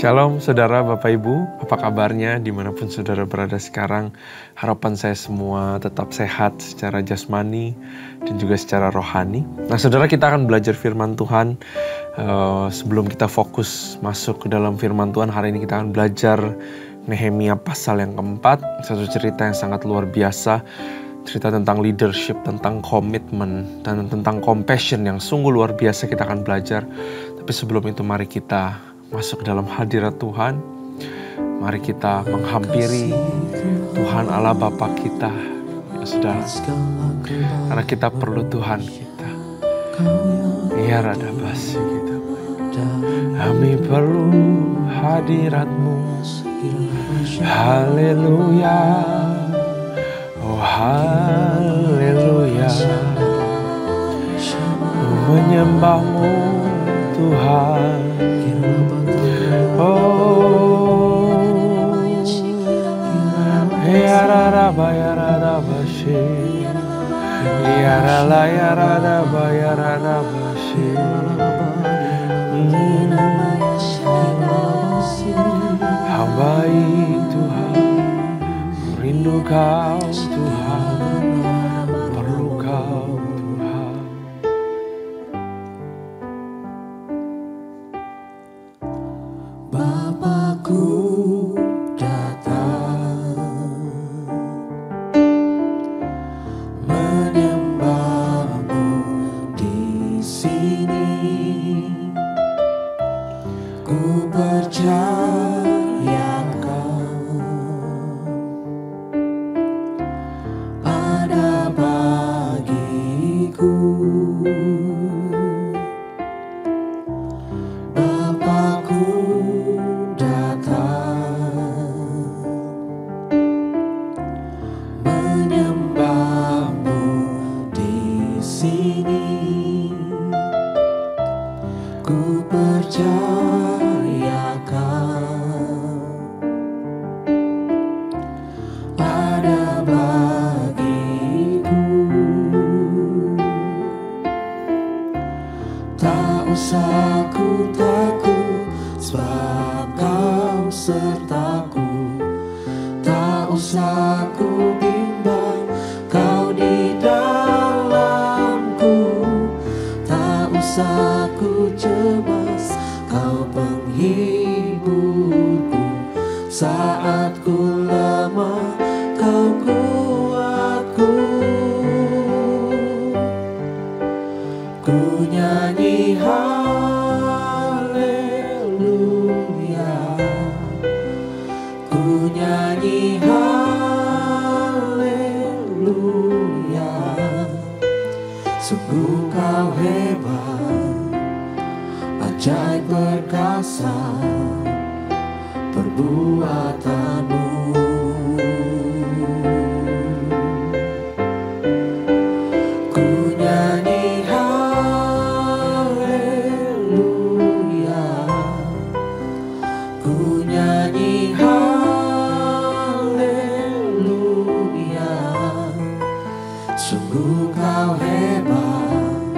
Shalom saudara, Bapak Ibu, apa kabarnya dimanapun saudara berada sekarang? Harapan saya semua tetap sehat secara jasmani dan juga secara rohani. Nah saudara, kita akan belajar firman Tuhan. Sebelum kita fokus masuk ke dalam firman Tuhan, hari ini kita akan belajar Nehemia pasal yang keempat. Satu cerita yang sangat luar biasa, cerita tentang leadership, tentang komitmen, dan tentang compassion yang sungguh luar biasa kita akan belajar. Tapi sebelum itu mari kita masuk dalam hadirat Tuhan. Mari kita menghampiri Tuhan Allah Bapa kita, ya saudara. Karena kita perlu Tuhan kita. Ya rada basi kita. Kami perlu hadirat-Mu. Haleluya. Oh haleluya. Menyembah-Mu Tuhan. Oh, ya rada bashi, ya rada bashi. Hamba Tuhan, rindu Kau Tuhan, perlu Kau Tuhan. Bapakku datang menyembah-Mu di sini. Ku percaya Kau ada bagiku. Bapakku menyembah-Mu di sini. Ku percaya Kau ada bagiku. Tak usah ku takut, sebab Kau sertaku. Tak usah ku bimbang, Kau di dalamku. Tak usah ku cemas, Kau penghiburku. Saat ku lemah, Kau kuatku. Ku nyanyi haleluya. Ku nyanyi haleluya. Sungguh Kau hebat, ajaib perkasa perbuatan-Mu. Ku nyanyi haleluya. Ku nyanyi haleluya. Sungguh Kau hebat,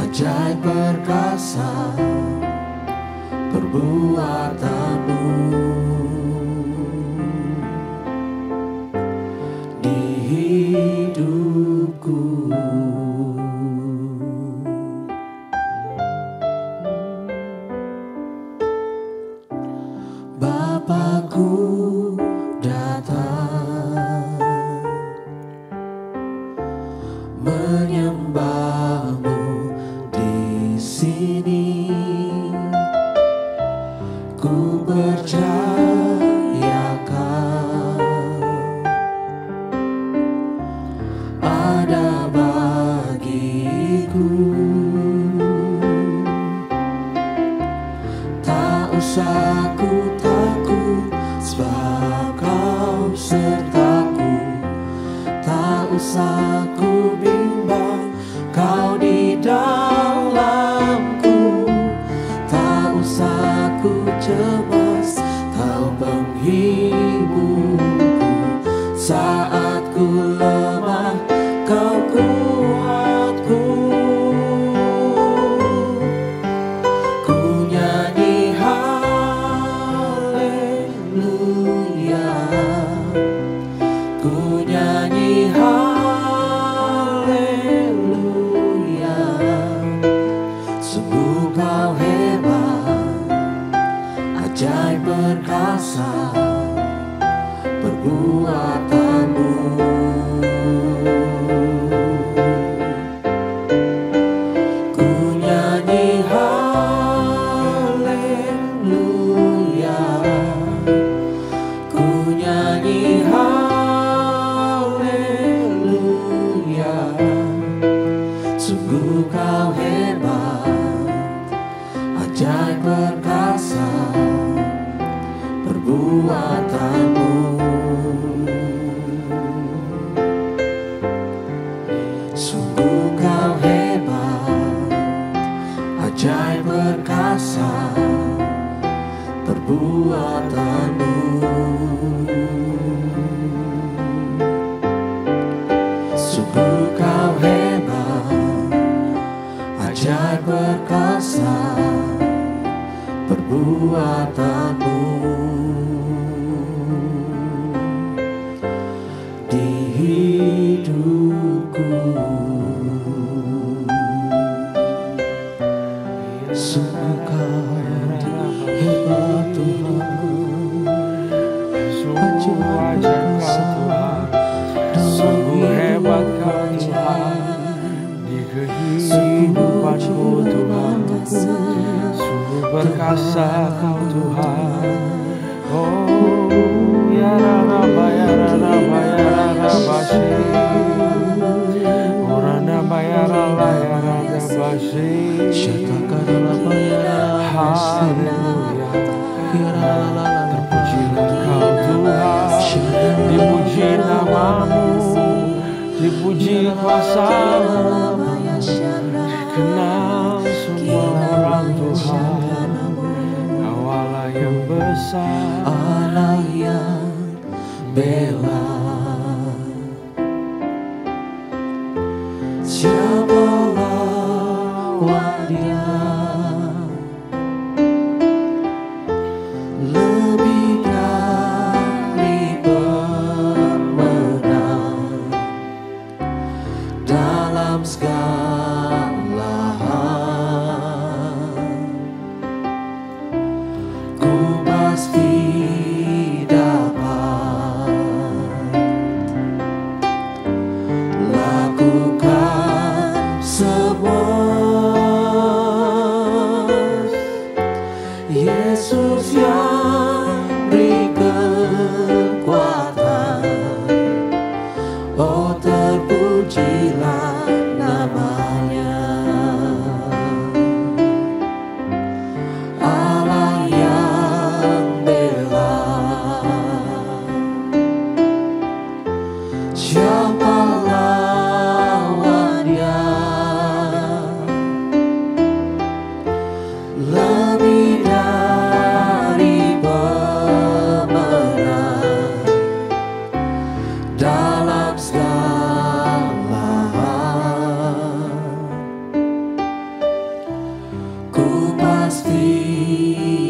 ajaib perkasa perbuatan-Mu. Di hidupku. Bapakku datang menyembah-Mu di sini. Ku percaya Kau ada bagiku. Tak usah ku takut, sebab Kau sertaku. Tak usah ku bimbang, Kau di dalamku. Tak usah ku cemas, Kau penghiburku. Saat ku lemah, Kau kuatku. Ku nyanyi haleluya. perkasa perbuatanmu. Ku nyanyi haleluya, ku nyanyi haleluya. Sungguh kau hebat, ajaib perkasa perbuatanmu. Sungguh kau hebat, ajaib perkasa perbuatanmu. Sungguh kau hebat, ajaib perkasa perbuatanmu. Di hidupku sungguh kau hebat Tuhan, Sungguh ajaib kau Tuhan, sungguh hebat kau Tuhan, di kehidupanku Tuhan, sungguh perkasa kau Tuhan. Oh ya Raba ya Raba ya Raba shi, Orana bayarala ya Raba shi. Haleluya, terpujilah kau Tuhan, dipuji namamu, dipuji kuasamu, dikenal semua orang Tuhan. Kau Allah yang besar, Allah yang bela. Siapa lawan Dia? Lebih dari pemenang dalam segala hal. Ku pasti dapat lakukan semua. Yesus yang beri kekuatan, oh terpujilah namanya. Allah yang bela, siapa lawan Dia? Lebih dari pemenang dalam segala hal. Ku pasti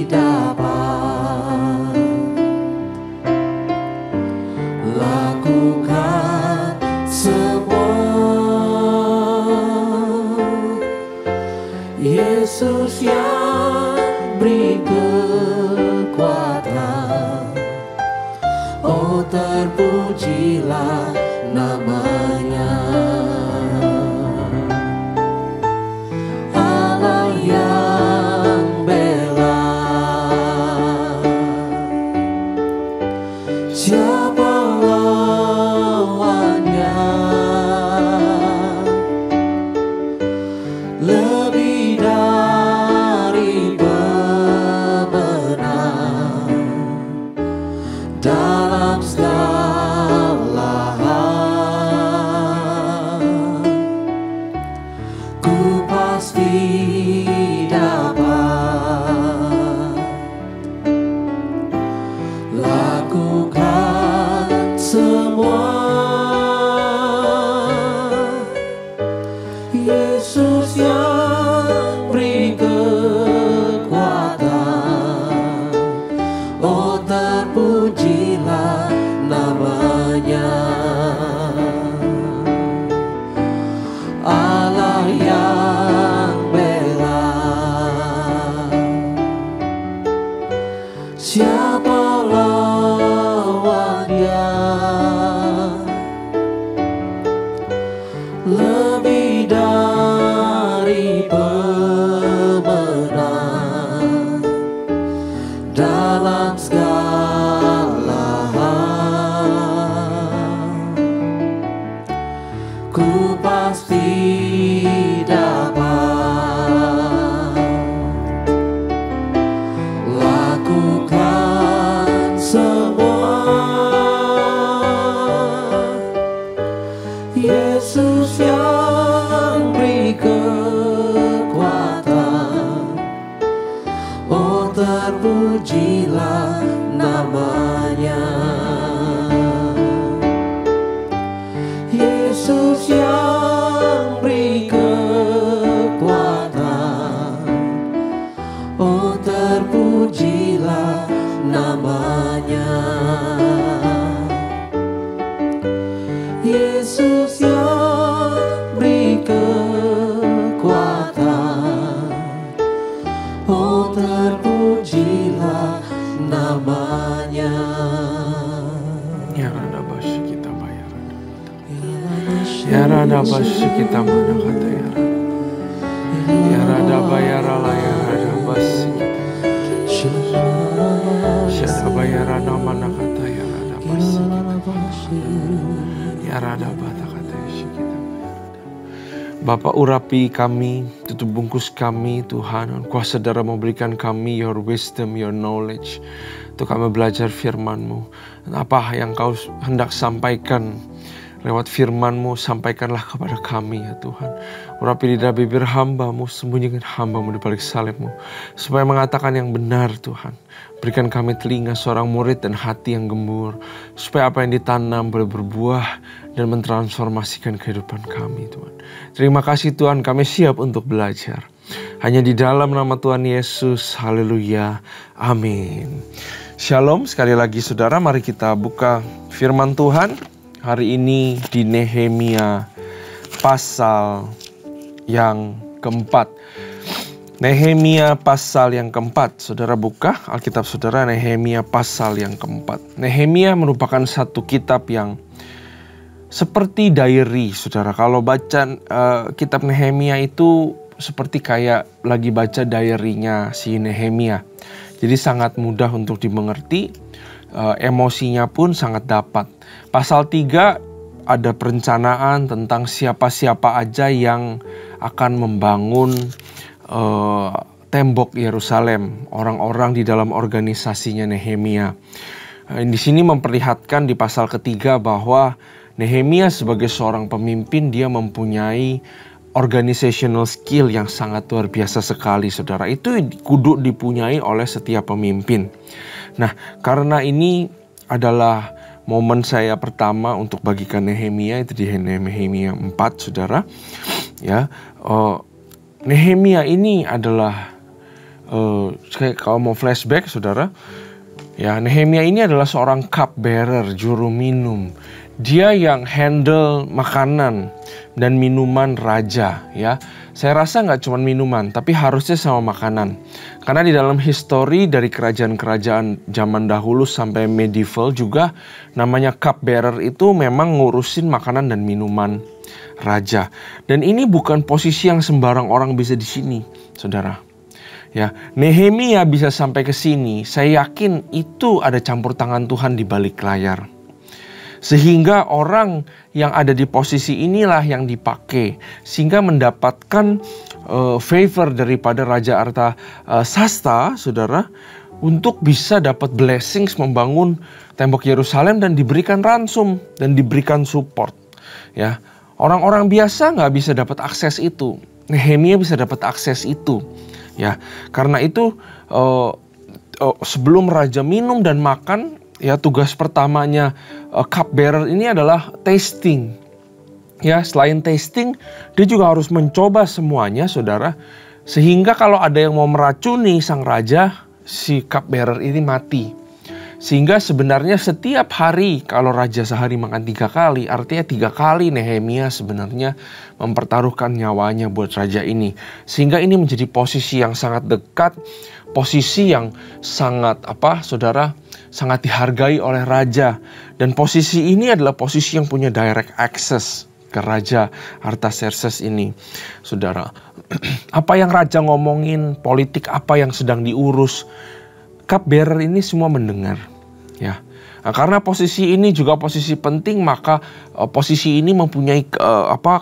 dapat lakukan semua. Yesus yang beri kekuatan, oh terpujilah namanya. Allah yang bela, siapa lawannya? Lebih dari pemenang dalam segala hal. terpujilah namanya. Yesus yang beri kekuatan, oh terpujilah namanya. Yesus yang beri kekuatan, oh terpujilah namanya. Ya rada basi kita bayar. Ya rada basi kita mana kata ya. Ya rada bayar lah ya rada basi kita. Syada bayar mana kata ya rada basi kita. Ya rada bata kata ya kita. Bapak urapi kami, tutup bungkus kami Tuhan. Kuasa darah memberikan kami your wisdom, your knowledge. Untuk kami belajar firman-Mu. Dan apa yang Kau hendak sampaikan lewat firman-Mu, sampaikanlah kepada kami ya Tuhan. Urapi lidah bibir hamba-Mu, sembunyikan hamba-Mu di balik salib-Mu. Supaya mengatakan yang benar Tuhan. Berikan kami telinga seorang murid dan hati yang gembur. Supaya apa yang ditanam boleh berbuah dan mentransformasikan kehidupan kami Tuhan. Terima kasih Tuhan, kami siap untuk belajar. Hanya di dalam nama Tuhan Yesus, haleluya, amin. Shalom, sekali lagi saudara, mari kita buka firman Tuhan. Hari ini di Nehemia pasal yang keempat. Nehemia pasal yang keempat. Saudara buka Alkitab saudara, Nehemia pasal yang keempat. Nehemia merupakan satu kitab yang seperti diary, saudara. Kalau baca kitab Nehemia itu seperti kayak lagi baca diary-nya si Nehemia. Jadi sangat mudah untuk dimengerti, emosinya pun sangat dapat. Pasal 3 ada perencanaan tentang siapa-siapa aja yang akan membangun tembok Yerusalem, orang-orang di dalam organisasinya Nehemia. Di sini memperlihatkan di pasal ketiga bahwa Nehemia sebagai seorang pemimpin, dia mempunyai organizational skill yang sangat luar biasa sekali, saudara. Itu kudu dipunyai oleh setiap pemimpin. Nah, karena ini adalah momen saya pertama untuk bagikan Nehemia, itu di Nehemia 4, saudara. Ya, Nehemia ini adalah kalau mau flashback, saudara. Ya, Nehemia ini adalah seorang cup bearer, juru minum. Dia yang handle makanan dan minuman raja, ya. Saya rasa nggak cuma minuman, tapi harusnya sama makanan. Karena di dalam histori dari kerajaan-kerajaan zaman dahulu sampai medieval juga, namanya cup bearer itu memang ngurusin makanan dan minuman raja. Dan ini bukan posisi yang sembarang orang bisa di sini, saudara. Ya, Nehemia bisa sampai ke sini, saya yakin itu ada campur tangan Tuhan di balik layar. Sehingga orang yang ada di posisi inilah yang dipakai. Sehingga mendapatkan favor daripada Raja Artasasta, saudara. Untuk bisa dapat blessings membangun tembok Yerusalem dan diberikan ransum dan diberikan support. Ya, orang-orang biasa nggak bisa dapat akses itu. Nehemia bisa dapat akses itu. Ya, karena itu sebelum raja minum dan makan, ya tugas pertamanya cup bearer ini adalah tasting. Ya, selain tasting, dia juga harus mencoba semuanya, saudara. Sehingga kalau ada yang mau meracuni sang raja, si cup bearer ini mati. Sehingga sebenarnya setiap hari, kalau raja sehari makan 3 kali, artinya 3 kali Nehemia sebenarnya mempertaruhkan nyawanya buat raja ini. Sehingga ini menjadi posisi yang sangat dekat, posisi yang sangat saudara, sangat dihargai oleh raja. Dan posisi ini adalah posisi yang punya direct access ke Raja Artaxerxes ini, saudara. Apa yang raja ngomongin, politik apa yang sedang diurus, cup bearer ini semua mendengar, ya. Nah, karena posisi ini juga posisi penting, maka posisi ini mempunyai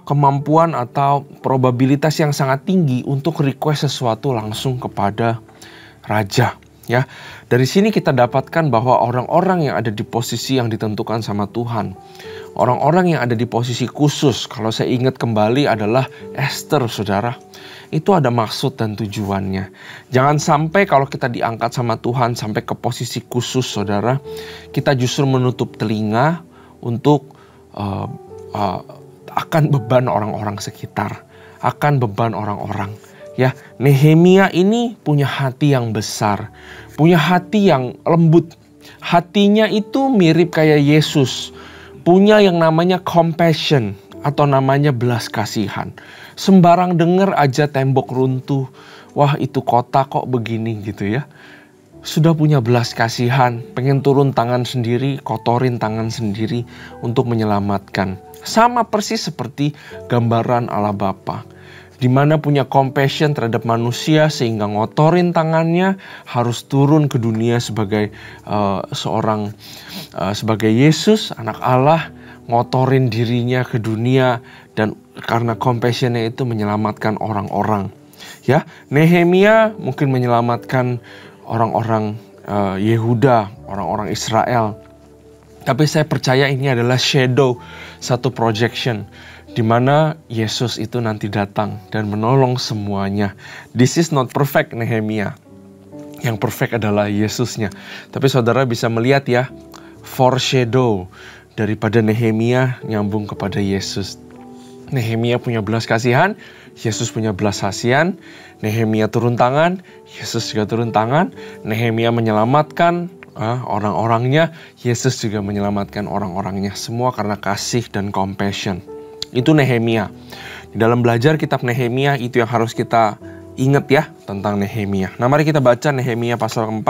kemampuan atau probabilitas yang sangat tinggi untuk request sesuatu langsung kepada raja, Ya, dari sini kita dapatkan bahwa orang-orang yang ada di posisi yang ditentukan sama Tuhan, orang-orang yang ada di posisi khusus, kalau saya ingat kembali adalah Esther, saudara. Itu ada maksud dan tujuannya. Jangan sampai kalau kita diangkat sama Tuhan sampai ke posisi khusus, saudara, kita justru menutup telinga untuk akan beban orang-orang sekitar, akan beban orang-orang. Ya, Nehemia ini punya hati yang besar, punya hati yang lembut. Hatinya itu mirip kayak Yesus, punya yang namanya compassion atau namanya belas kasihan. Sembarang dengar aja tembok runtuh, wah itu kota kok begini gitu ya. Sudah punya belas kasihan, pengen turun tangan sendiri, kotorin tangan sendiri untuk menyelamatkan. Sama persis seperti gambaran Allah Bapa, di mana punya compassion terhadap manusia sehingga ngotorin tangannya, harus turun ke dunia sebagai sebagai Yesus, anak Allah, ngotorin dirinya ke dunia dan karena compassionnya itu menyelamatkan orang-orang. Ya, Nehemia mungkin menyelamatkan orang-orang Yehuda, orang-orang Israel. Tapi saya percaya ini adalah shadow, satu projection, di mana Yesus itu nanti datang dan menolong semuanya. This is not perfect Nehemia. Yang perfect adalah Yesusnya. Tapi saudara bisa melihat ya, foreshadow daripada Nehemia nyambung kepada Yesus. Nehemia punya belas kasihan, Yesus punya belas kasihan. Nehemia turun tangan, Yesus juga turun tangan. Nehemia menyelamatkan orang-orangnya, Yesus juga menyelamatkan orang-orangnya. Semua karena kasih dan compassion. Itu Nehemia. Di dalam belajar kitab Nehemia itu yang harus kita ingat ya tentang Nehemia. Nah, mari kita baca Nehemia pasal 4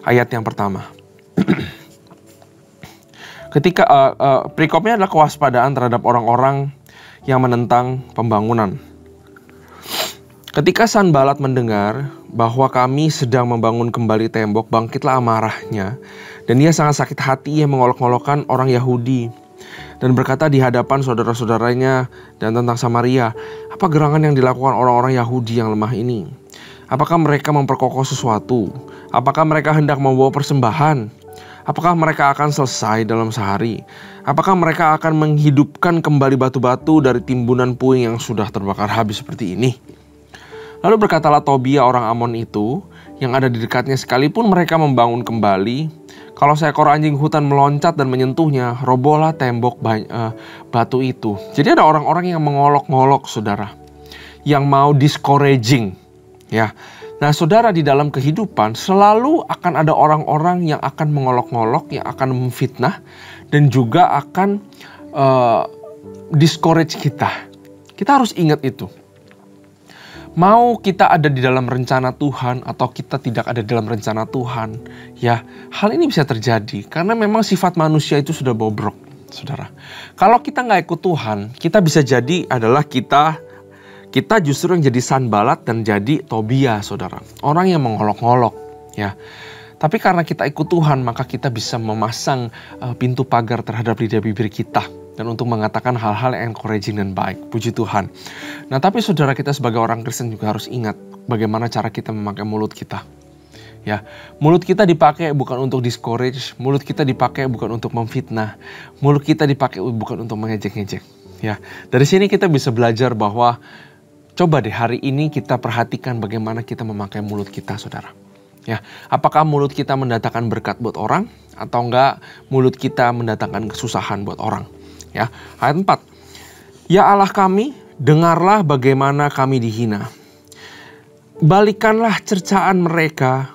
ayat yang pertama. Ketika perikopnya adalah kewaspadaan terhadap orang-orang yang menentang pembangunan. Ketika Sanbalat mendengar bahwa kami sedang membangun kembali tembok, bangkitlah amarahnya, dan ia sangat sakit hati. Ia mengolok-olokkan orang Yahudi dan berkata di hadapan saudara-saudaranya dan tentang Samaria, apa gerangan yang dilakukan orang-orang Yahudi yang lemah ini? Apakah mereka memperkokoh sesuatu? Apakah mereka hendak membawa persembahan? Apakah mereka akan selesai dalam sehari? Apakah mereka akan menghidupkan kembali batu-batu dari timbunan puing yang sudah terbakar habis seperti ini? Lalu berkatalah Tobia orang Amon itu, yang ada di dekatnya, sekalipun mereka membangun kembali, kalau seekor anjing hutan meloncat dan menyentuhnya, robohlah tembok batu itu. Jadi ada orang-orang yang mengolok-ngolok, saudara, yang mau discouraging, ya. Nah, saudara, di dalam kehidupan selalu akan ada orang-orang yang akan mengolok-ngolok, yang akan memfitnah, dan juga akan discourage kita. Kita harus ingat itu. Mau kita ada di dalam rencana Tuhan atau kita tidak ada di dalam rencana Tuhan, ya hal ini bisa terjadi karena memang sifat manusia itu sudah bobrok, saudara. Kalau kita nggak ikut Tuhan, kita bisa jadi adalah kita justru yang jadi Sanbalat dan jadi Tobia, saudara. Orang yang mengolok-ngolok, ya. Tapi karena kita ikut Tuhan, maka kita bisa memasang pintu pagar terhadap lidah bibir kita. Dan untuk mengatakan hal-hal yang encouraging dan baik. Puji Tuhan. Nah, tapi saudara, kita sebagai orang Kristen juga harus ingat bagaimana cara kita memakai mulut kita. Ya, mulut kita dipakai bukan untuk discourage, mulut kita dipakai bukan untuk memfitnah, mulut kita dipakai bukan untuk mengejek-ngejek. Ya, dari sini kita bisa belajar bahwa coba deh hari ini kita perhatikan bagaimana kita memakai mulut kita, saudara. Ya, apakah mulut kita mendatangkan berkat buat orang atau enggak mulut kita mendatangkan kesusahan buat orang? Ya, ayat 4. Ya Allah kami, dengarlah bagaimana kami dihina. Balikanlah cercaan mereka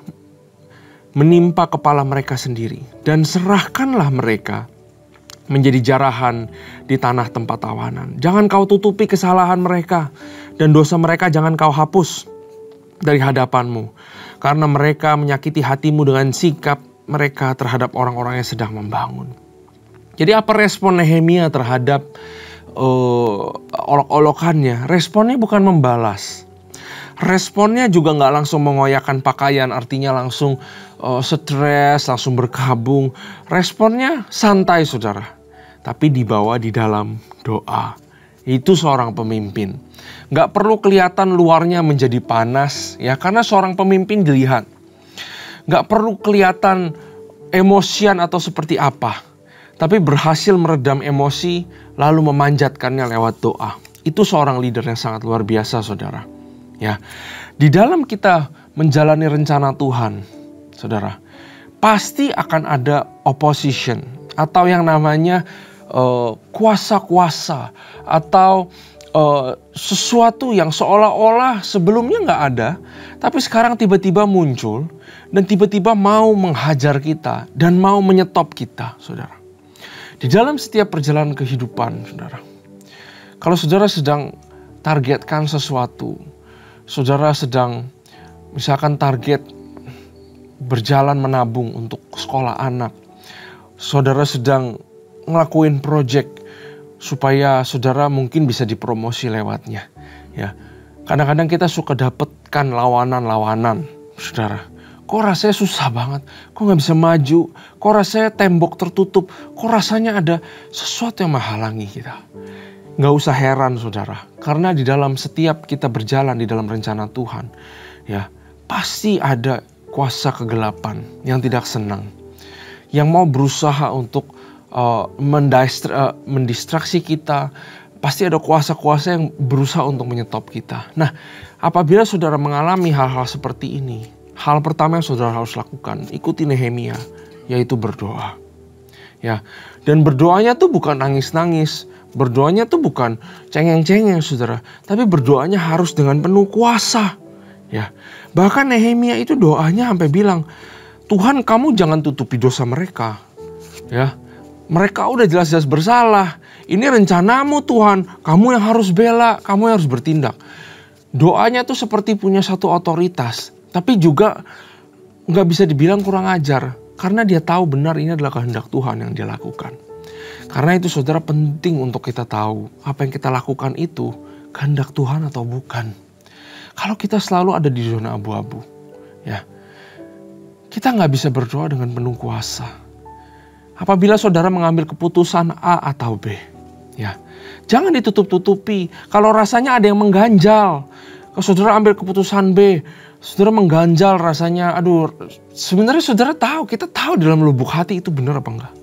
menimpa kepala mereka sendiri, dan serahkanlah mereka menjadi jarahan di tanah tempat tawanan. Jangan kau tutupi kesalahan mereka, dan dosa mereka jangan kau hapus dari hadapanmu, karena mereka menyakiti hatimu dengan sikap mereka terhadap orang-orang yang sedang membangun. Jadi apa respon Nehemia terhadap olok-olokannya? Responnya bukan membalas. Responnya juga nggak langsung mengoyakkan pakaian, artinya langsung stres, langsung berkabung. Responnya santai, saudara. Tapi dibawa di dalam doa. Itu seorang pemimpin. Nggak perlu kelihatan luarnya menjadi panas, ya, karena seorang pemimpin dilihat. Gak perlu kelihatan emosian atau seperti apa. Tapi berhasil meredam emosi lalu memanjatkannya lewat doa. Itu seorang leader yang sangat luar biasa, saudara. Ya, di dalam kita menjalani rencana Tuhan, saudara, pasti akan ada opposition atau yang namanya kuasa-kuasa atau sesuatu yang seolah-olah sebelumnya nggak ada, tapi sekarang tiba-tiba muncul dan tiba-tiba mau menghajar kita dan mau menyetop kita, saudara. Di dalam setiap perjalanan kehidupan, saudara, kalau saudara sedang targetkan sesuatu, saudara sedang misalkan target berjalan menabung untuk sekolah anak, saudara sedang ngelakuin project supaya saudara mungkin bisa dipromosi lewatnya. Ya, kadang-kadang kita suka dapatkan lawanan-lawanan, saudara. Kok rasanya susah banget, kok gak bisa maju, kok rasanya tembok tertutup, kok rasanya ada sesuatu yang menghalangi kita. Gak usah heran, saudara, karena di dalam setiap kita berjalan di dalam rencana Tuhan, ya pasti ada kuasa kegelapan yang tidak senang, yang mau berusaha untuk mendistraksi kita. Pasti ada kuasa-kuasa yang berusaha untuk menyetop kita. Nah, apabila saudara mengalami hal-hal seperti ini, hal pertama yang saudara harus lakukan, ikuti Nehemia, yaitu berdoa. Ya, dan berdoanya tuh bukan nangis-nangis, berdoanya tuh bukan cengeng-cengeng, saudara, tapi berdoanya harus dengan penuh kuasa. Ya, bahkan Nehemia itu doanya sampai bilang, Tuhan, kamu jangan tutupi dosa mereka. Ya, mereka udah jelas-jelas bersalah. Ini rencanamu, Tuhan. Kamu yang harus bela, kamu yang harus bertindak. Doanya tuh seperti punya satu otoritas, tapi juga nggak bisa dibilang kurang ajar, karena dia tahu benar ini adalah kehendak Tuhan yang dia lakukan. Karena itu, saudara, penting untuk kita tahu apa yang kita lakukan itu kehendak Tuhan atau bukan. Kalau kita selalu ada di zona abu-abu, ya, kita nggak bisa berdoa dengan penuh kuasa. Apabila saudara mengambil keputusan A atau B, ya, jangan ditutup-tutupi. Kalau rasanya ada yang mengganjal, kalau saudara ambil keputusan B, saudara mengganjal rasanya, aduh, sebenarnya saudara tahu, kita tahu dalam lubuk hati itu benar apa enggak.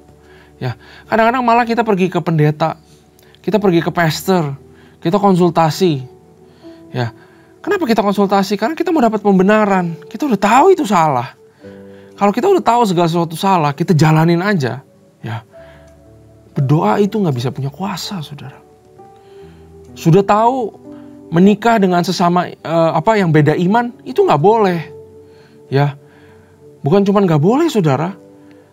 Ya, kadang-kadang malah kita pergi ke pendeta, kita pergi ke pastor, kita konsultasi. Ya, kenapa kita konsultasi? Karena kita mau dapat pembenaran. Kita udah tahu itu salah. Kalau kita udah tahu segala sesuatu salah, kita jalanin aja. Ya, berdoa itu nggak bisa punya kuasa, saudara. Sudah tahu menikah dengan sesama yang beda iman itu nggak boleh. Ya, bukan cuma nggak boleh, saudara,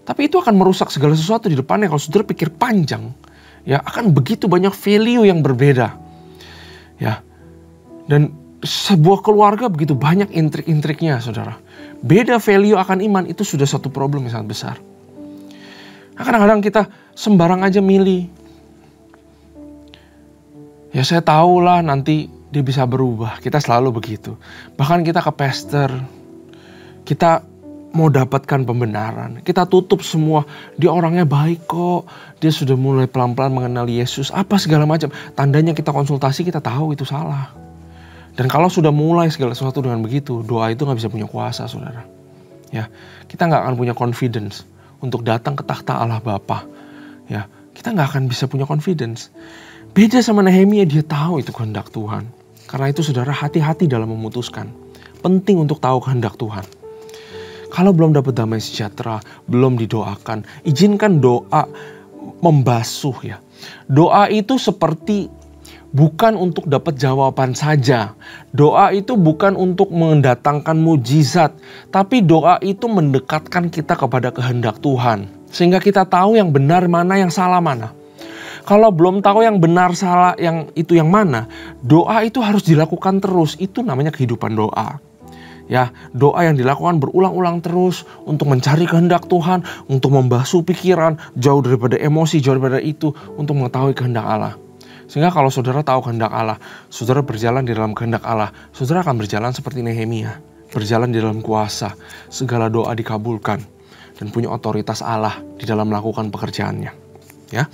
tapi itu akan merusak segala sesuatu di depannya. Kalau saudara pikir panjang, ya akan begitu banyak value yang berbeda. Ya, dan sebuah keluarga begitu banyak intrik-intriknya, saudara. Beda value akan iman itu sudah satu problem yang sangat besar. Nah, kadang-kadang kita sembarang aja milih. Ya, saya tahu lah nanti dia bisa berubah. Kita selalu begitu. Bahkan kita ke pastor, kita mau dapatkan pembenaran. Kita tutup semua. Dia orangnya baik kok. Dia sudah mulai pelan-pelan mengenal Yesus. Apa segala macam. Tandanya kita konsultasi, kita tahu itu salah. Dan kalau sudah mulai segala sesuatu dengan begitu, doa itu gak bisa punya kuasa, saudara. Ya, kita gak akan punya confidence untuk datang ke takhta Allah Bapa. Ya, kita gak akan bisa punya confidence. Beda sama Nehemia, dia tahu itu kehendak Tuhan. Karena itu, saudara, hati-hati dalam memutuskan. Penting untuk tahu kehendak Tuhan. Kalau belum dapat damai sejahtera, belum didoakan, izinkan doa membasuh, ya. Doa itu seperti bukan untuk dapat jawaban saja. Doa itu bukan untuk mendatangkan mujizat. Tapi doa itu mendekatkan kita kepada kehendak Tuhan. Sehingga kita tahu yang benar mana, yang salah mana. Kalau belum tahu yang benar salah yang itu yang mana, doa itu harus dilakukan terus. Itu namanya kehidupan doa. Ya, doa yang dilakukan berulang-ulang terus untuk mencari kehendak Tuhan, untuk membasuh pikiran, jauh daripada emosi, jauh daripada itu, untuk mengetahui kehendak Allah. Sehingga kalau saudara tahu kehendak Allah, saudara berjalan di dalam kehendak Allah, saudara akan berjalan seperti Nehemia, berjalan di dalam kuasa, segala doa dikabulkan, dan punya otoritas Allah di dalam melakukan pekerjaannya. Ya.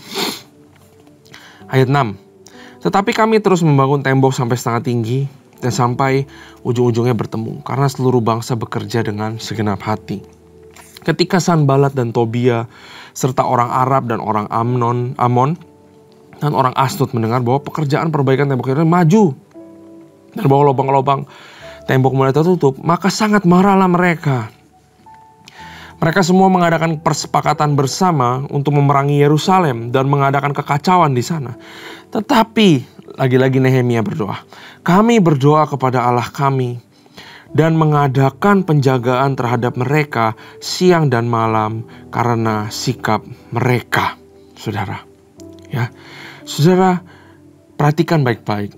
Ayat 6. Tetapi kami terus membangun tembok sampai setengah tinggi, dan sampai ujung-ujungnya bertemu, karena seluruh bangsa bekerja dengan segenap hati. Ketika Sanbalat dan Tobia serta orang Arab dan orang Amon dan orang Asdod mendengar bahwa pekerjaan perbaikan tembok Yerusalem maju dan bahwa lubang-lubang tembok mulai tertutup, maka sangat marahlah mereka. Mereka semua mengadakan persepakatan bersama untuk memerangi Yerusalem dan mengadakan kekacauan di sana. Tetapi lagi-lagi Nehemia berdoa, kami berdoa kepada Allah kami dan mengadakan penjagaan terhadap mereka siang dan malam karena sikap mereka. Saudara, ya, saudara perhatikan baik-baik.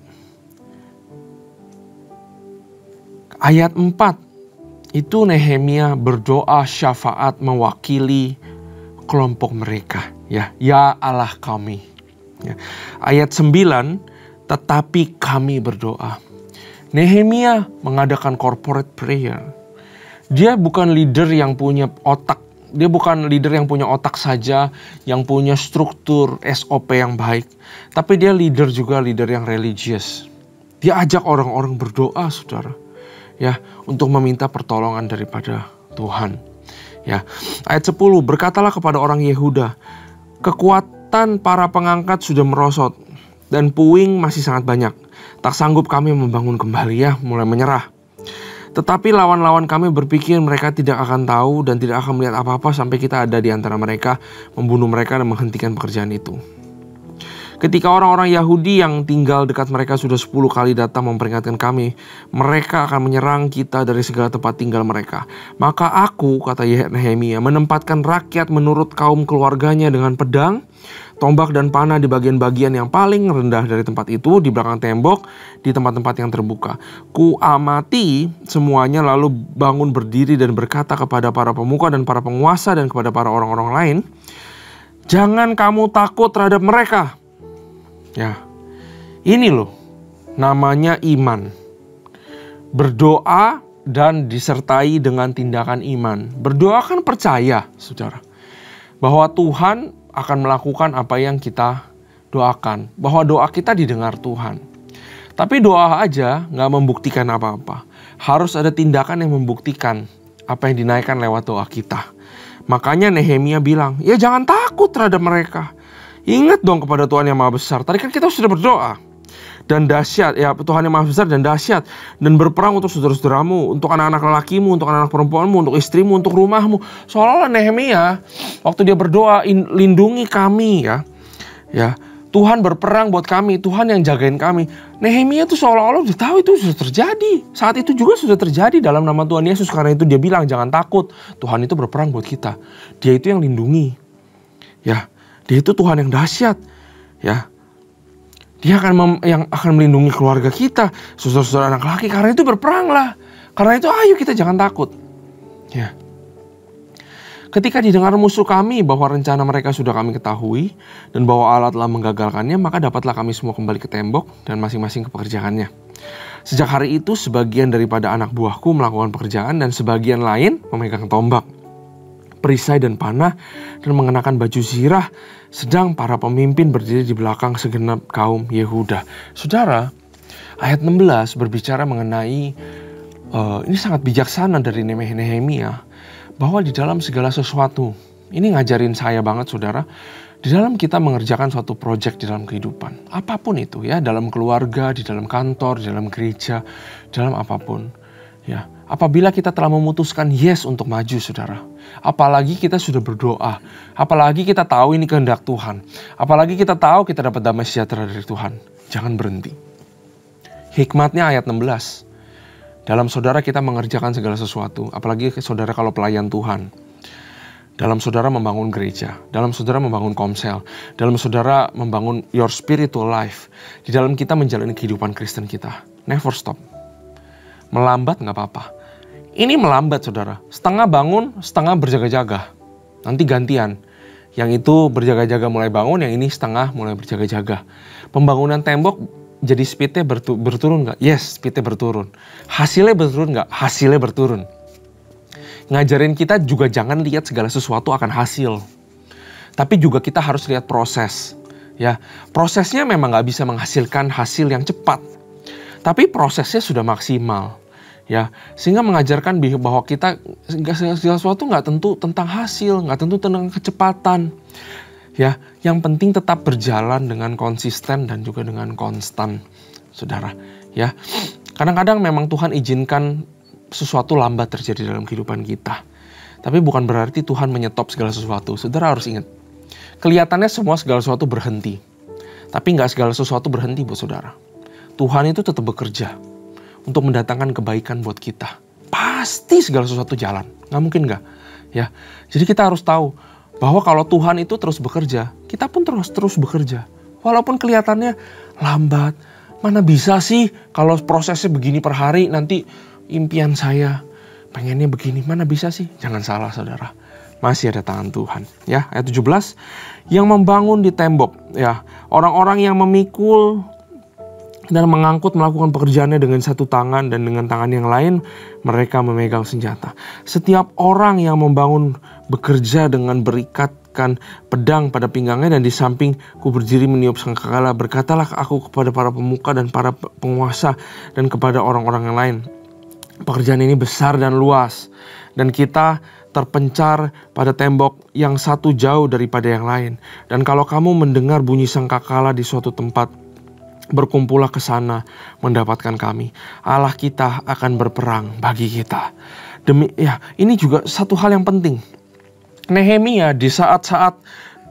Ayat 4. Itu Nehemia berdoa syafaat mewakili kelompok mereka. Ya Allah kami. Ya. Ayat 9, tetapi kami berdoa. Nehemia mengadakan corporate prayer. Dia bukan leader yang punya otak. Dia bukan leader yang punya otak saja, yang punya struktur SOP yang baik. Tapi dia leader juga leader yang religius. Dia ajak orang-orang berdoa, saudara. Ya, untuk meminta pertolongan daripada Tuhan. Ya, ayat 10, berkatalah kepada orang Yehuda, kekuatan para pengangkat sudah merosot dan puing masih sangat banyak. Tak sanggup kami membangun kembali, ya, mulai menyerah. Tetapi lawan-lawan kami berpikir mereka tidak akan tahu dan tidak akan melihat apa-apa sampai kita ada di antara mereka, membunuh mereka dan menghentikan pekerjaan itu. Ketika orang-orang Yahudi yang tinggal dekat mereka sudah 10 kali datang memperingatkan kami, mereka akan menyerang kita dari segala tempat tinggal mereka. Maka aku, kata Nehemia, menempatkan rakyat menurut kaum keluarganya dengan pedang, tombak dan panah di bagian-bagian yang paling rendah dari tempat itu, di belakang tembok, di tempat-tempat yang terbuka. Ku amati semuanya lalu bangun berdiri dan berkata kepada para pemuka dan para penguasa dan kepada para orang-orang lain, jangan kamu takut terhadap mereka. Ya, ini loh namanya iman. Berdoa dan disertai dengan tindakan iman. Berdoa kan percaya, saudara, bahwa Tuhan akan melakukan apa yang kita doakan. Bahwa doa kita didengar Tuhan. Tapi doa aja gak membuktikan apa-apa. Harus ada tindakan yang membuktikan apa yang dinaikkan lewat doa kita. Makanya Nehemia bilang, ya jangan takut terhadap mereka. Ingat dong kepada Tuhan yang Maha Besar. Tadi kan kita sudah berdoa. Dan dahsyat, ya Tuhan yang Maha Besar dan dahsyat. Dan berperang untuk saudara-saudaramu, untuk anak-anak lelakimu, untuk anak-anak perempuanmu, untuk istrimu, untuk rumahmu. Seolah-olah Nehemia, waktu dia berdoa, lindungi kami, ya. Ya, Tuhan berperang buat kami, Tuhan yang jagain kami. Nehemia tuh seolah-olah udah tahu itu sudah terjadi. Saat itu juga sudah terjadi dalam nama Tuhan Yesus. Karena itu dia bilang, jangan takut. Tuhan itu berperang buat kita. Dia itu yang lindungi. Ya. Dia itu Tuhan yang dahsyat, ya. Dia yang akan melindungi keluarga kita, saudara-saudara anak laki. Karena itu berperanglah. Karena itu ayo kita jangan takut. Ya. Ketika didengar musuh kami bahwa rencana mereka sudah kami ketahui dan bahwa Allah telah menggagalkannya, maka dapatlah kami semua kembali ke tembok dan masing-masing ke pekerjaannya. Sejak hari itu sebagian daripada anak buahku melakukan pekerjaan dan sebagian lain memegang tombak, perisai dan panah dan mengenakan baju zirah, sedang para pemimpin berdiri di belakang segenap kaum Yehuda. Saudara, ayat 16 berbicara mengenai ini sangat bijaksana dari Nehemia, bahwa di dalam segala sesuatu, ini ngajarin saya banget saudara, di dalam kita mengerjakan suatu proyek di dalam kehidupan, apapun itu ya, dalam keluarga, di dalam kantor, di dalam gereja, dalam apapun, ya. Apabila kita telah memutuskan yes untuk maju, saudara. Apalagi kita sudah berdoa. Apalagi kita tahu ini kehendak Tuhan. Apalagi kita tahu kita dapat damai sejahtera dari Tuhan. Jangan berhenti. Hikmatnya ayat 16. Dalam saudara kita mengerjakan segala sesuatu. Apalagi saudara kalau pelayan Tuhan. Dalam saudara membangun gereja. Dalam saudara membangun komsel. Dalam saudara membangun your spiritual life. Di dalam kita menjalani kehidupan Kristen kita. Never stop. Melambat gak apa-apa. Ini melambat saudara, setengah bangun, setengah berjaga-jaga. Nanti gantian. Yang itu berjaga-jaga mulai bangun, yang ini setengah mulai berjaga-jaga. Pembangunan tembok jadi speednya berturun gak? Yes, speednya berturun. Hasilnya berturun gak? Hasilnya berturun. Ngajarin kita juga jangan lihat segala sesuatu akan hasil. Tapi juga kita harus lihat proses. Ya, prosesnya memang gak bisa menghasilkan hasil yang cepat. Tapi prosesnya sudah maksimal. Ya, sehingga mengajarkan bahwa kita segala sesuatu nggak tentu tentang hasil, nggak tentu tentang kecepatan. Ya, yang penting tetap berjalan dengan konsisten dan juga dengan konstan, saudara. Ya, kadang-kadang memang Tuhan izinkan sesuatu lambat terjadi dalam kehidupan kita. Tapi bukan berarti Tuhan menyetop segala sesuatu. Saudara harus ingat, kelihatannya semua segala sesuatu berhenti. Tapi nggak segala sesuatu berhenti buat saudara. Tuhan itu tetap bekerja untuk mendatangkan kebaikan buat kita. Pasti segala sesuatu jalan. Nggak mungkin nggak. Ya, jadi kita harus tahu bahwa kalau Tuhan itu terus bekerja, kita pun terus bekerja. Walaupun kelihatannya lambat. Mana bisa sih kalau prosesnya begini per hari, nanti impian saya pengennya begini. Mana bisa sih? Jangan salah saudara. Masih ada tangan Tuhan. Ya, ayat 17. Yang membangun di tembok. Ya, orang-orang yang memikul dan mengangkut melakukan pekerjaannya dengan satu tangan dan dengan tangan yang lain mereka memegang senjata. Setiap orang yang membangun bekerja dengan berikatkan pedang pada pinggangnya dan di sampingku berdiri meniup sangkakala. Berkatalah aku kepada para pemuka dan para penguasa dan kepada orang-orang yang lain. Pekerjaan ini besar dan luas dan kita terpencar pada tembok yang satu jauh daripada yang lain. Dan kalau kamu mendengar bunyi sangkakala di suatu tempat, berkumpullah ke sana mendapatkan kami. Allah kita akan berperang bagi kita. Ini juga satu hal yang penting. Nehemia di saat-saat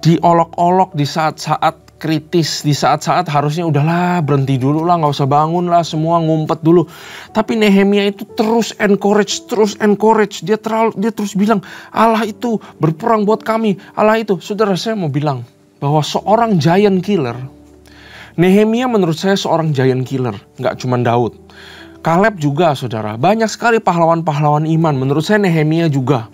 diolok-olok, di saat-saat kritis, di saat-saat harusnya udahlah berhenti dulu lah, nggak usah bangun lah, semua ngumpet dulu. Tapi Nehemia itu terus encourage. Dia terus bilang, Allah itu berperang buat kami. Allah itu, saudara, saya mau bilang bahwa seorang giant killer, Nehemia menurut saya seorang giant killer, nggak cuma Daud. Kaleb juga saudara, banyak sekali pahlawan-pahlawan iman. Menurut saya Nehemia juga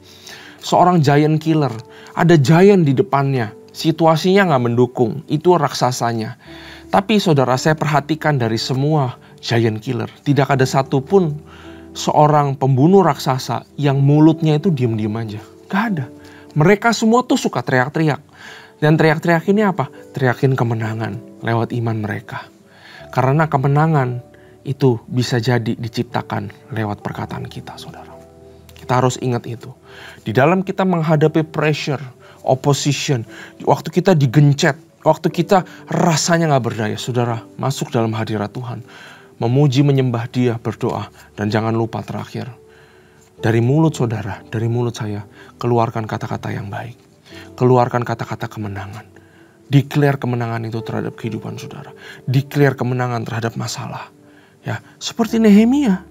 seorang giant killer. Ada giant di depannya, situasinya nggak mendukung, itu raksasanya. Tapi saudara, saya perhatikan dari semua giant killer, tidak ada satupun seorang pembunuh raksasa yang mulutnya itu diem-diem aja. Gak ada. Mereka semua tuh suka teriak-teriak. Dan teriak-teriak ini apa? Teriakin kemenangan lewat iman mereka. Karena kemenangan itu bisa jadi diciptakan lewat perkataan kita, saudara. Kita harus ingat itu. Di dalam kita menghadapi pressure, opposition, waktu kita digencet, waktu kita rasanya gak berdaya, saudara, masuk dalam hadirat Tuhan. Memuji, menyembah Dia, berdoa. Dan jangan lupa terakhir, dari mulut saudara, dari mulut saya, keluarkan kata-kata yang baik. Keluarkan kata-kata kemenangan. Declare kemenangan itu terhadap kehidupan saudara. Declare kemenangan terhadap masalah. Ya, seperti Nehemia.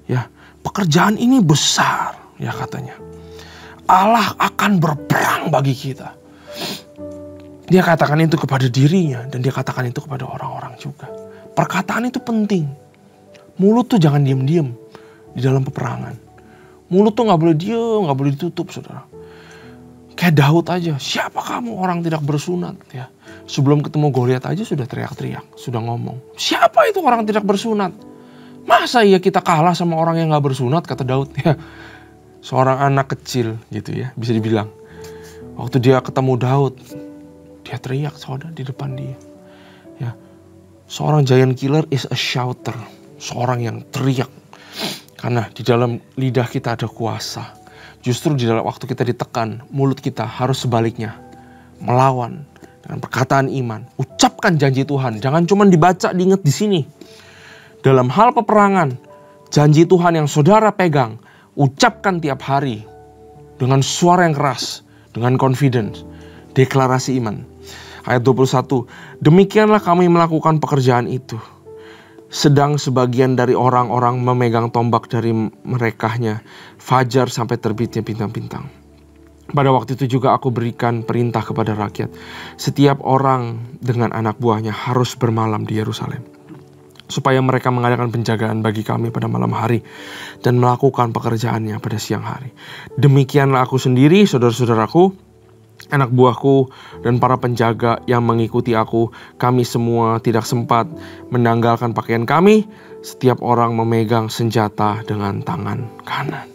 Ya, pekerjaan ini besar, ya katanya. Allah akan berperang bagi kita. Dia katakan itu kepada dirinya dan dia katakan itu kepada orang-orang juga. Perkataan itu penting. Mulut tuh jangan diem-diem di dalam peperangan. Mulut tuh gak boleh diem, gak boleh ditutup, saudara. Kayak Daud aja, siapa kamu orang tidak bersunat? Ya, sebelum ketemu Goliat aja sudah teriak-teriak, sudah ngomong. Siapa itu orang tidak bersunat? Masa iya kita kalah sama orang yang gak bersunat, kata Daud. Ya, seorang anak kecil gitu ya, bisa dibilang. Waktu dia ketemu Daud, dia teriak saudara di depan dia. Ya, seorang giant killer is a shouter, seorang yang teriak. Karena di dalam lidah kita ada kuasa. Justru di dalam waktu kita ditekan, mulut kita harus sebaliknya melawan dengan perkataan iman. Ucapkan janji Tuhan, jangan cuma dibaca, diingat di sini. Dalam hal peperangan, janji Tuhan yang saudara pegang, ucapkan tiap hari dengan suara yang keras, dengan confidence, deklarasi iman. Ayat 21, demikianlah kami melakukan pekerjaan itu. Sedang sebagian dari orang-orang memegang tombak dari merekahnya, fajar sampai terbitnya bintang-bintang. Pada waktu itu juga aku berikan perintah kepada rakyat. Setiap orang dengan anak buahnya harus bermalam di Yerusalem. Supaya mereka mengadakan penjagaan bagi kami pada malam hari. Dan melakukan pekerjaannya pada siang hari. Demikianlah aku sendiri, saudara-saudaraku, anak buahku dan para penjaga yang mengikuti aku, kami semua tidak sempat menanggalkan pakaian kami. Setiap orang memegang senjata dengan tangan kanan.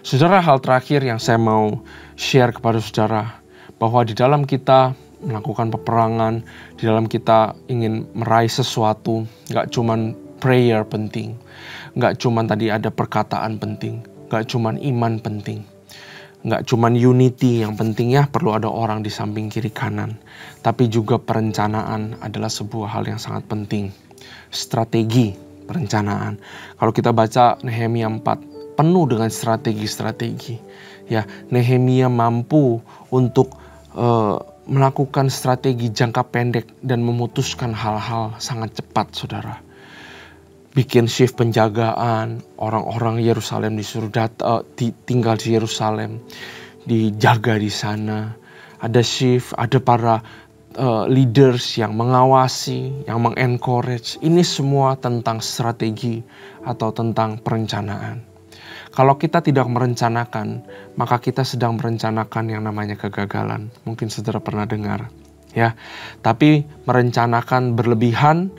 Saudara, hal terakhir yang saya mau share kepada saudara, bahwa di dalam kita melakukan peperangan, di dalam kita ingin meraih sesuatu, gak cuman prayer penting. Nggak cuman tadi ada perkataan penting. Nggak cuman iman penting. Nggak cuman unity yang penting ya, perlu ada orang di samping kiri kanan. Tapi juga perencanaan adalah sebuah hal yang sangat penting. Strategi perencanaan. Kalau kita baca Nehemia 4, penuh dengan strategi-strategi. Ya, Nehemia mampu untuk melakukan strategi jangka pendek dan memutuskan hal-hal sangat cepat, saudara. Bikin shift penjagaan, orang-orang Yerusalem disuruh tinggal di Yerusalem, dijaga di sana. Ada shift, ada para leaders yang mengawasi, yang mengencourage. Ini semua tentang strategi atau tentang perencanaan. Kalau kita tidak merencanakan, maka kita sedang merencanakan yang namanya kegagalan. Mungkin saudara pernah dengar, ya. Tapi merencanakan berlebihan,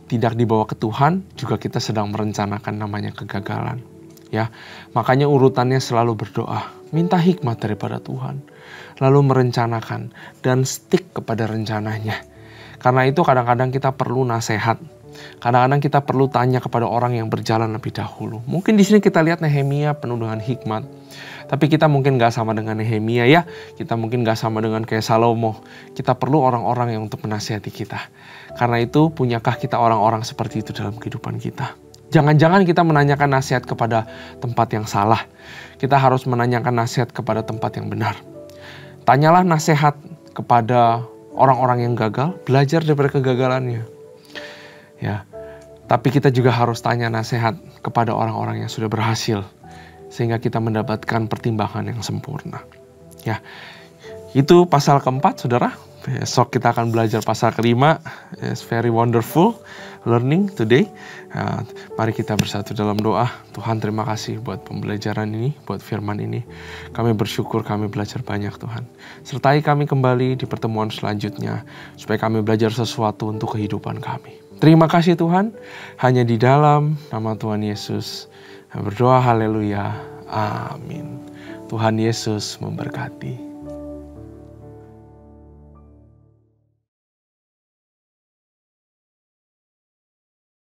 tidak dibawa ke Tuhan, juga kita sedang merencanakan namanya kegagalan. Ya, makanya urutannya selalu berdoa, minta hikmat daripada Tuhan, lalu merencanakan dan stick kepada rencananya. Karena itu kadang-kadang kita perlu nasihat. Kadang-kadang kita perlu tanya kepada orang yang berjalan lebih dahulu. Mungkin di sini kita lihat Nehemia penuh dengan hikmat. Tapi kita mungkin gak sama dengan Nehemia ya. Kita mungkin gak sama dengan kayak Salomo. Kita perlu orang-orang yang untuk menasihati kita. Karena itu punyakah kita orang-orang seperti itu dalam kehidupan kita? Jangan-jangan kita menanyakan nasihat kepada tempat yang salah. Kita harus menanyakan nasihat kepada tempat yang benar. Tanyalah nasihat kepada orang-orang yang gagal, belajar daripada kegagalannya. Ya, tapi kita juga harus tanya nasihat kepada orang-orang yang sudah berhasil, sehingga kita mendapatkan pertimbangan yang sempurna. Ya, itu pasal keempat, saudara. Besok kita akan belajar pasal kelima. It's very wonderful learning today. Mari kita bersatu dalam doa. Tuhan, terima kasih buat pembelajaran ini, buat firman ini. Kami bersyukur kami belajar banyak, Tuhan. Sertai kami kembali di pertemuan selanjutnya, supaya kami belajar sesuatu untuk kehidupan kami. Terima kasih Tuhan, hanya di dalam nama Tuhan Yesus. Berdoa haleluya, amin. Tuhan Yesus memberkati.